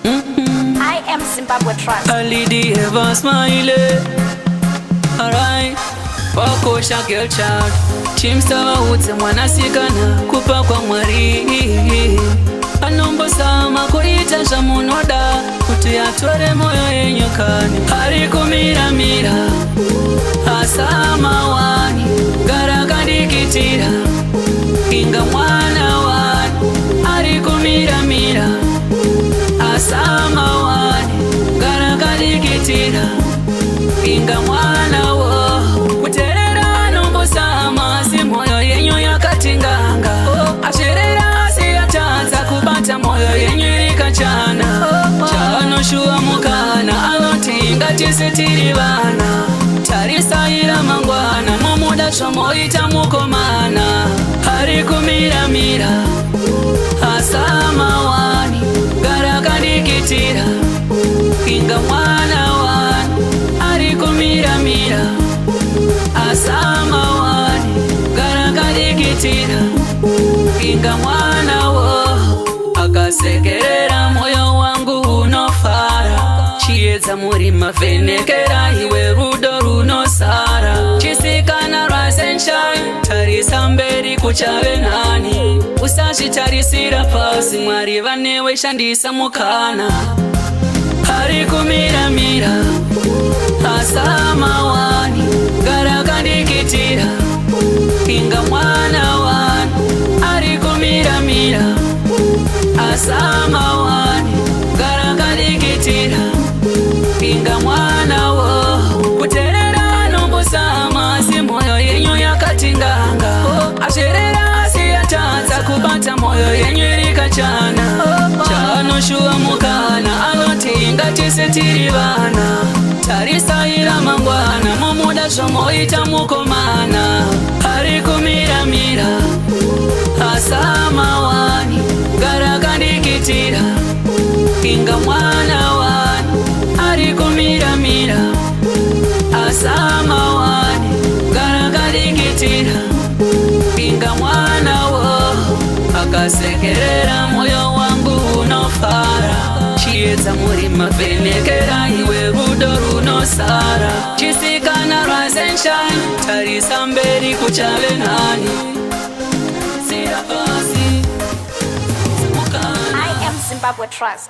I am Zimbabwe Trust. Alidi ever smile. Alright, wakosha girl child. Chimstava utse mwana sikana kupa kwa mwari. Anombo sama kuita shamunoda kuti atore moyo yenyukani. Ari kumira mira asama wani garakandikitira inga mwana wani. Ari kumira mira asama wani garakandikitira inga mwana wo. Kuterera nombo sama si moyo yenyu yakatinganga. Asherera asiyataza kubata moyo yenyu ikachana. Chano shuwa mukana anotinga tisitiri bana. Tarisaira mangwana mumuda shomo itamukomana. Hari kumira mira asama wani garakandikitira inga mwana wani. Hari kumira mira asama wani garakandikitira inga mwana wo. Akasekerera moyo wangu unofara. Chiedza murima venekera iwe rudo runosara. Chisikana rise and shine. Tarisa mberi kuchave nani. Usazvitarisira pasi Mwari vanewe shandisa mukana. Hari kumira mira asama wani garakandikitira inga mwana wani. Hari kumira mira asama wani garakandikitira inga mwana wo. Kuterera nombo sama si moyo yenyu yakatinganga. Asherera asiyataza kubata moyo yenyu ikachana. Chano shuwa mukana anotinga tisitiri bana. Tarisaira mangwana mumuda shomo itamukomana. Hari kumira mira asama wani garakandikitira inga mwana wani. Hari kumira mira asama wani garakandikitira inga mwana wo. Akasekerera moyo wangu unofara. Chiedza murima venekera iwe rudo runosara. Chisikana rise and shine. Tarisa mberi kuchave nani. I am Zimbabwe Trust.